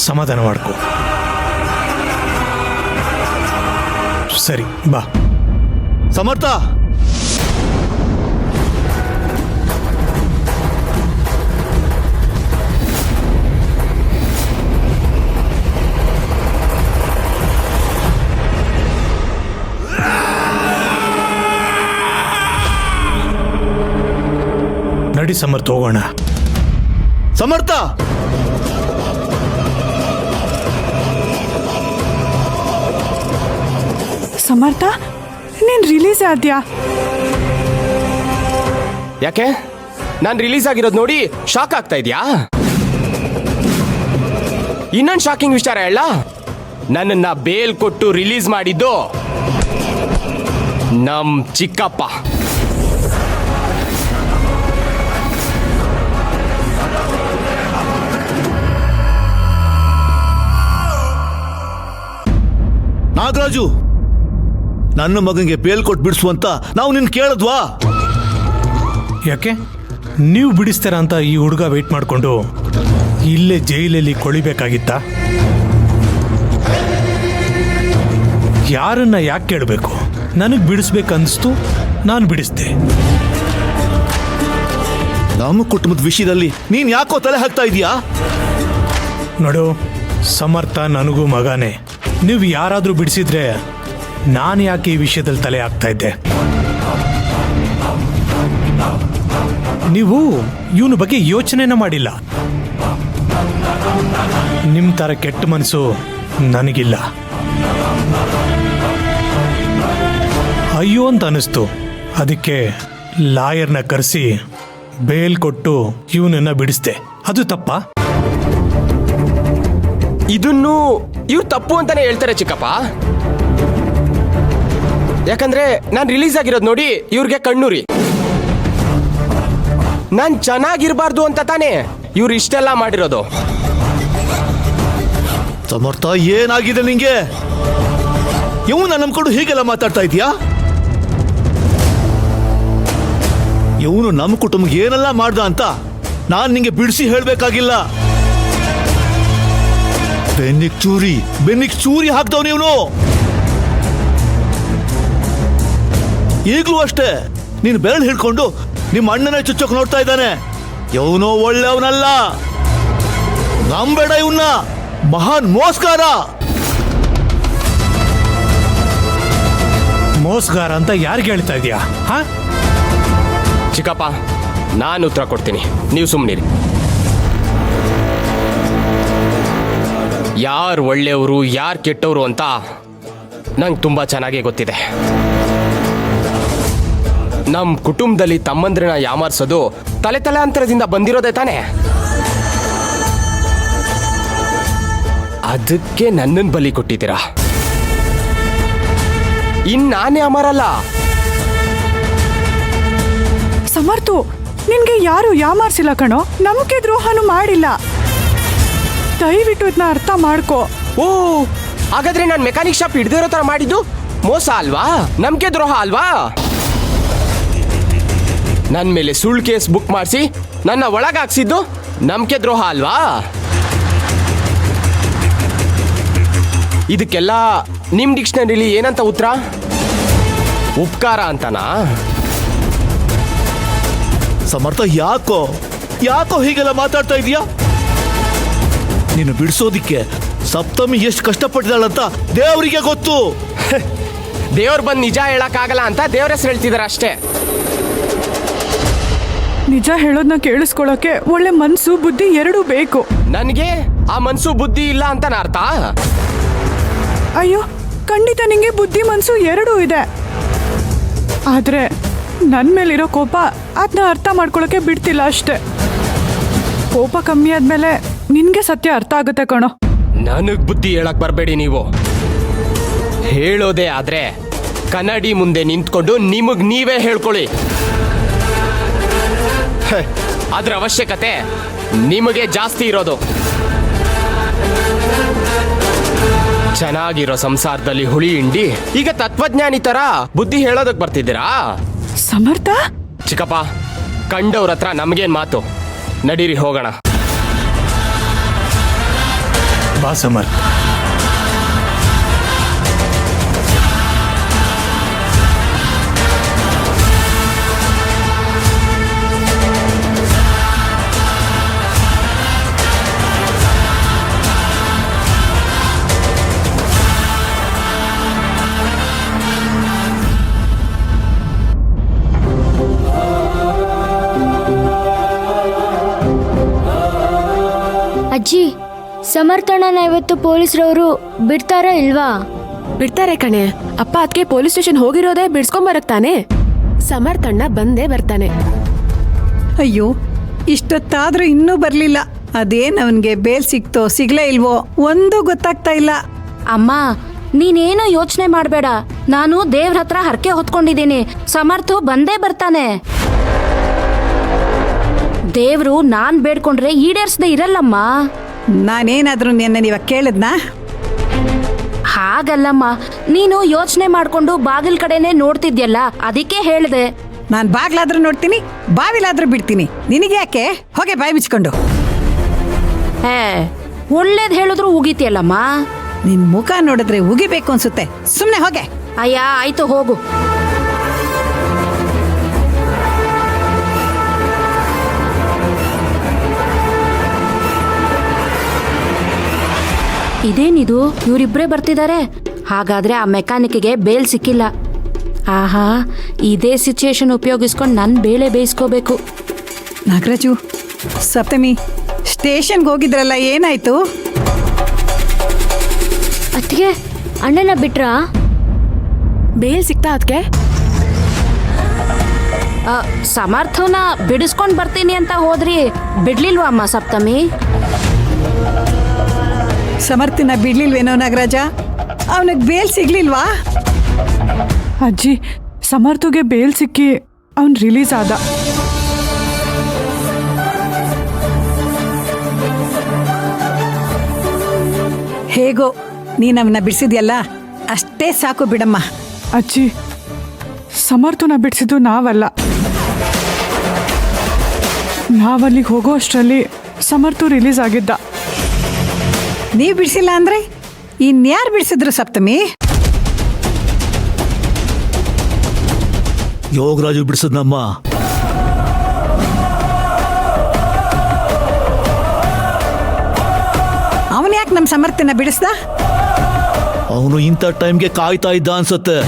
ಸಮಾಧಾನ ಮಾಡ್ಕೊ. ಸರಿ ಬಾ. ಸಮರ್ಥ, ನಡಿ ಸಮರ್ಥ, ಹೋಗೋಣ. ಸಮರ್ಥ, ಸಮರ್ಥ, ನೀನ್ ರಿಲೀಸ್ ಆದ್ಯಾ? ಯಾಕೆ ನಾನು ರಿಲೀಸ್ ಆಗಿರೋದು ನೋಡಿ ಶಾಕ್ ಆಗ್ತಾ ಇದೆಯಾ? ಇನ್ನೊಂದು ಶಾಕಿಂಗ್ ವಿಚಾರ ಹೇಳ. ನನ್ನನ್ನ ಬೇಲ್ ಕೊಟ್ಟು ರಿಲೀಸ್ ಮಾಡಿದ್ದು ನಮ್ ಚಿಕ್ಕಪ್ಪ. ನಾಗರಾಜು, ನನ್ನ ಮಗನಿಗೆ ಬೇಲ್ ಕೊಟ್ಟು ಬಿಡಿಸುವಂತ ನಾವು ನಿನ್ ಕೇಳದ್ವಾ? ಯಾಕೆ ನೀವು ಬಿಡಿಸ್ತೀರ ಅಂತ ಈ ಹುಡುಗ ವೇಟ್ ಮಾಡಿಕೊಂಡು ಇಲ್ಲೇ ಜೈಲಲ್ಲಿ ಕೊಳಿಬೇಕಾಗಿತ್ತ? ಯಾರನ್ನ ಯಾಕೆ ಕೇಳಬೇಕು? ನನಗೆ ಬಿಡಿಸ್ಬೇಕನ್ನಿಸ್ತು, ನಾನು ಬಿಡಿಸ್ದೆ. ನಮ್ಮ ಕುಟುಂಬದ ವಿಷಯದಲ್ಲಿ ನೀನ್ ಯಾಕೋ ತಲೆ ಹಾಕ್ತಾ ಇದೀಯಾ? ನೋಡು ಸಮರ್ಥ ನನಗೂ ಮಗನೇ. ನೀವು ಯಾರಾದರೂ ಬಿಡಿಸಿದ್ರೆ ನಾನು ಯಾಕೆ ಈ ವಿಷಯದಲ್ಲಿ ತಲೆ ಹಾಕ್ತಾ ಇದ್ದೆ? ನೀವು ಇವನ ಬಗ್ಗೆ ಯೋಚನೆನ ಮಾಡಿಲ್ಲ. ನಿಮ್ಮ ಥರ ಕೆಟ್ಟ ಮನಸ್ಸು ನನಗಿಲ್ಲ. ಅಯ್ಯೋ ಅಂತ ಅನಿಸ್ತು, ಅದಕ್ಕೆ ಲಾಯರ್ನ ಕರೆಸಿ ಬೇಲ್ ಕೊಟ್ಟು ಇವನನ್ನ ಬಿಡಿಸ್ದೆ. ಅದು ತಪ್ಪಾ? ಇದನ್ನು ಇವ್ರು ತಪ್ಪು ಅಂತಾನೆ ಹೇಳ್ತಾರೆ ಚಿಕ್ಕಪ್ಪ. ಯಾಕಂದ್ರೆ ನಾನು ರಿಲೀಸ್ ಆಗಿರೋದು ನೋಡಿ ಇವ್ರಿಗೆ ಕಣ್ಣೂರಿ. ನಾನ್ ಚೆನ್ನಾಗಿರ್ಬಾರ್ದು ಅಂತ ತಾನೇ ಇವ್ರು ಇಷ್ಟೆಲ್ಲ ಮಾಡಿರೋದು. ಸಮರ್ಥ, ಏನಾಗಿದೆ ನಿಂಗೆ? ಇವನ್ನ ನಂಬ್ಕೊಂಡು ಹೀಗೆಲ್ಲ ಮಾತಾಡ್ತಾ ಇದೀಯಾ? ಇವನು ನಮ್ಮ ಕುಟುಂಬ ಏನೆಲ್ಲ ಮಾಡ್ದ ಅಂತ ನಾನ್ ನಿಂಗೆ ಬಿಡಿಸಿ ಹೇಳ್ಬೇಕಾಗಿಲ್ಲ. ಬೆನ್ನಿಗ್ ಚೂರಿ ಹಾಕ್ದವನು ಇವನು. ಈಗ್ಲೂ ಅಷ್ಟೇ ನೀನು ಬೆರಳು ಹಿಡ್ಕೊಂಡು ನಿಮ್ಮ ಅಣ್ಣನ ಚುಚ್ಚೋಕ್ ನೋಡ್ತಾ ಇದ್ದಾನೆ. ಇವನೋ ಒಳ್ಳೆಯವನಲ್ಲ, ನಂಬೇಡ ಇವನ್ನ. ಮಹಾನ್ ಮೋಸ್ಗಾರ. ಮೋಸ್ಗಾರ ಅಂತ ಯಾರಿಗೆ ಹೇಳ್ತಾ ಇದೀಯಾ? ಹಾ ಚಿಕ್ಕಪ್ಪ, ನಾನು ಉತ್ತರ ಕೊಡ್ತೀನಿ, ನೀವು ಸುಮ್ಮನಿರಿ. ಯಾರು ಒಳ್ಳೆಯವರು ಯಾರು ಕೆಟ್ಟವರು ಅಂತ ನಂಗೆ ತುಂಬ ಚೆನ್ನಾಗೇ ಗೊತ್ತಿದೆ. ನಮ್ಮ ಕುಟುಂಬದಲ್ಲಿ ತಮ್ಮಂದ್ರನ್ನ ಯಾಮಾರಿಸೋದು ತಲೆ ತಲಾಂತರದಿಂದ ಬಂದಿರೋದೇ ತಾನೆ. ಅದಕ್ಕೆ ನನ್ನನ್ನು ಬಲಿ ಕೊಟ್ಟಿದ್ದೀರಾ. ನಾನೇ ಅಮರಲ್ಲ. ಸಮರ್ಥು, ನಿನ್ಗೆ ಯಾರು ಯಾಮಾರ್ಸಿಲ್ಲ ಕಣೋ, ನಂಬಿಕೆ ದ್ರೋಹನೂ ಮಾಡಿಲ್ಲ. ದಯವಿಟ್ಟು ಇದನ್ನ ಅರ್ಥ ಮಾಡ್ಕೋ. ಓ, ಹಾಗಾದ್ರೆ ನಾನು ಮೆಕ್ಯಾನಿಕ್ ಶಾಪ್ ಹಿಡ್ದಿರೋ ತರ ಮಾಡಿದ್ದು ಮೋಸ ಅಲ್ವಾ? ನಂಬಿಕೆ ದ್ರೋಹ ಅಲ್ವಾ? ನನ್ನ ಮೇಲೆ ಸುಳ್ಳು ಕೇಸ್ ಬುಕ್ ಮಾಡಿಸಿ ನನ್ನ ಒಳಗಾಕ್ಸಿದ್ದು ನಂಬಿಕೆ ದ್ರೋಹ ಅಲ್ವಾ? ಇದಕ್ಕೆಲ್ಲ ನಿಮ್ ಡಿಕ್ಷನರಿಲಿ ಏನಂತ ಉತ್ತರ? ಉಪಕಾರ ಅಂತನಾ? ಸಮರ್ಥ, ಯಾಕೋ ಹೀಗೆಲ್ಲ ಮಾತಾಡ್ತಾ ಇದೀಯಾ? ನೀನು ಬಿಡಿಸೋದಿಕ್ಕೆ ಸಪ್ತಮಿ ಎಷ್ಟು ಕಷ್ಟಪಟ್ಟಿದ್ದಾಳಂತ ದೇವರಿಗೆ ಗೊತ್ತು. ದೇವ್ರು ಬಂದು ನಿಜ ಹೇಳಕ್ಕಾಗಲ್ಲ ಅಂತ ದೇವ್ರ ಹೆಸರು ಹೇಳ್ತಿದಾರೆ ಅಷ್ಟೇ. ನಿಜ ಹೇಳೋದನ್ನ ಕೇಳಿಸ್ಕೊಳ್ಳೋಕೆ ಒಳ್ಳೆ ಮನ್ಸು ಬುದ್ಧಿ ಎರಡೂ ಬೇಕು. ನನಗೆ ಆ ಮನ್ಸು ಬುದ್ಧಿ ಇಲ್ಲ ಅಂತ ಅರ್ಥ? ಅಯ್ಯೋ, ಖಂಡಿತ ನಿಂಗೆ ಬುದ್ಧಿ ಮನ್ಸು ಎರಡೂ ಇದೆ. ಆದ್ರೆ ನನ್ನ ಮೇಲಿರೋ ಕೋಪ ಅದನ್ನ ಅರ್ಥ ಮಾಡ್ಕೊಳ್ಳೋಕೆ ಬಿಡ್ತಿಲ್ಲ ಅಷ್ಟೇ. ಕೋಪ ಕಮ್ಮಿ ಆದ್ಮೇಲೆ ನಿನ್ಗೆ ಸತ್ಯ ಅರ್ಥ ಆಗುತ್ತೆ ಕಣೋ. ನನಗ್ ಬುದ್ಧಿ ಹೇಳಕ್ ಬರ್ಬೇಡಿ ನೀವು. ಹೇಳೋದೇ ಆದ್ರೆ ಕನ್ನಡಿ ಮುಂದೆ ನಿಂತ್ಕೊಂಡು ನಿಮಗ್ ನೀವೇ ಹೇಳ್ಕೊಳ್ಳಿ. ಅದ್ರ ಅವಶ್ಯಕತೆ ನಿಮಗೆ ಜಾಸ್ತಿ ಇರೋದು. ಚೆನ್ನಾಗಿರೋ ಸಂಸಾರದಲ್ಲಿ ಹುಳಿ ಹಿಂಡಿ ಈಗ ತತ್ವಜ್ಞಾನಿ ತರ ಬುದ್ಧಿ ಹೇಳೋದಕ್ ಬರ್ತಿದ್ದೀರಾ? ಸಮರ್ಥ, ಚಿಕ್ಕಪ್ಪ, ಕಂಡವ್ರ ಹತ್ರ ನಮ್ಗೇನ್ ಮಾತು? ನಡೀರಿ ಹೋಗೋಣ. ಬಾ ಸಮರ್ಥ್. ಅಜ್ಜಿ, ಸಮರ್ಥಣ್ಣನ ಇವತ್ತು ಪೊಲೀಸರವರು ಬಿಡ್ತಾರಾ ಇಲ್ವಾ? ಬಿಡ್ತಾರೆ ಕಣೆ. ಅಪ್ಪ ಅದಕ್ಕೆ ಪೊಲೀಸ್ ಸ್ಟೇಷನ್ ಹೋಗಿರೋದೇ ಬಿಡ್ಸ್ಕೊಂಬರಕ್ ತಾನೆ. ಸಮರ್ಥಣ್ಣ ಬಂದೇ ಬರ್ತಾನೆ. ಅಯ್ಯೋ, ಇಷ್ಟೊತ್ತಾದ್ರೂ ಇನ್ನೂ ಬರಲಿಲ್ಲ. ಅದೇನ್ ಅವನಿಗೆ ಬೇಲ್ ಸಿಕ್ತೋ ಸಿಗ್ಲೇ ಇಲ್ವೋ ಒಂದು ಗೊತ್ತಾಗ್ತಾ ಇಲ್ಲ. ಅಮ್ಮ, ನೀನೇನು ಯೋಚನೆ ಮಾಡಬೇಡ. ನಾನು ದೇವ್ರ ಹತ್ರ ಹರಕೆ ಹೊತ್ಕೊಂಡಿದ್ದೀನಿ. ಸಮರ್ಥು ಬಂದೇ ಬರ್ತಾನೆ. ದೇವ್ರು ನಾನ್ ಬೇಡ್ಕೊಂಡ್ರೆ ಈಡೇರ್ಸದೆ ಇರಲ್ಲಮ್ಮ. ನಾನೇನಾದ್ರೂ ನಿನ್ನ ಇವಾಗ ಕೇಳಿದ್ನಾ? ಹಾಗಲ್ಲಮ್ಮ, ನೀನು ಯೋಚನೆ ಮಾಡ್ಕೊಂಡು ಬಾಗಿಲ್ ಕಡೆನೆ ನೋಡ್ತಿದ್ಯಲ್ಲ, ಅದಕ್ಕೆ ಹೇಳ್ದೆ. ನಾನು ಬಾಗ್ಲಾದ್ರೂ ನೋಡ್ತೀನಿ, ಬಾವಿಲಾದ್ರೂ ಬಿಡ್ತೀನಿ. ನಿನಗೆ ಯಾಕೆ? ಹೋಗೆ ಬಾಯಿ ಬಿಚ್ಕೊಂಡು. ಹೇ, ಒಳ್ಳೇದ್ ಹೇಳಿದ್ರು ಉಗಿತಿಯಲ್ಲಮ್ಮ. ನಿನ್ ಮುಖ ನೋಡಿದ್ರೆ ಉಗಿಬೇಕು ಅನ್ಸುತ್ತೆ. ಸುಮ್ನೆ ಹೋಗೆ. ಅಯ್ಯ, ಆಯ್ತು ಹೋಗು. ಇದೇನಿದು, ಇವರಿಬ್ರೇ ಬರ್ತಿದ್ದಾರೆ. ಹಾಗಾದ್ರೆ ಆ ಮೆಕ್ಯಾನಿಕ್ಗೆ ಬೇಲ್ ಸಿಕ್ಕಿಲ್ಲ. ಆಹಾ, ಇದೇ ಸಿಚುಯೇಷನ್ ಉಪಯೋಗಿಸ್ಕೊಂಡು ನನ್ನ ಬೇಳೆ ಬೇಯಿಸ್ಕೋಬೇಕು. ನಾಗರಾಜು, ಸಪ್ತಮಿ ಸ್ಟೇಷನ್ಗೆ ಹೋಗಿದ್ರಲ್ಲ, ಏನಾಯ್ತು? ಅತ್ತಿಗೆ, ಅಣ್ಣನ ಬಿಟ್ರಾ? ಬೇಲ್ ಸಿಕ್ತಾ ಅದಕ್ಕೆ? ಸಮರ್ಥನ ಬಿಡಿಸ್ಕೊಂಡು ಬರ್ತೀನಿ ಅಂತ ಹೋದ್ರಿ, ಬಿಡ್ಲಿಲ್ವಾ ಅಮ್ಮ ಸಪ್ತಮಿ? ಸಮರ್ಥನ ಬಿಡ್ಲಿಲ್ವೇನೋ ನಾಗರಾಜ? ಅವನಿಗೆ ಬೇಲ್ ಸಿಗ್ಲಿಲ್ವಾ? ಅಜ್ಜಿ, ಸಮರ್ಥುಗೆ ಬೇಲ್ ಸಿಕ್ಕಿ ಅವನ್ ರಿಲೀಸ್ ಆದ. ಹೇಗೋ ನೀನ್ ಅವನ್ನ ಬಿಡಿಸಿದ್ಯಲ್ಲ, ಅಷ್ಟೇ ಸಾಕು ಬಿಡಮ್ಮ. ಅಜ್ಜಿ, ಸಮರ್ಥನ ಬಿಡಿಸಿದ್ದು ನಾವಲ್ಲ. ನಾವಲ್ಲಿಗೆ ಹೋಗೋ ಅಷ್ಟರಲ್ಲಿ ಸಮರ್ಥು ರಿಲೀಸ್ ಆಗಿದ್ದ. ನೀವ್ ಬಿಡಿಸಿಲ್ಲ ಅಂದ್ರೆ ಇನ್ಯಾರು ಬಿಡಿಸಿದ್ರು ಸಪ್ತಮಿ? ಯೋಗರಾಜು ಬಿಡಿಸದ್ನಮ್ಮ. ಅವನ್ ಯಾಕೆ ನಮ್ಮ ಸಮರ್ಥನ ಬಿಡಿಸ್ದ? ಅವನು ಇಂಥ ಟೈಮ್ಗೆ ಕಾಯ್ತಾ ಇದ್ದ ಅನ್ಸುತ್ತೆ.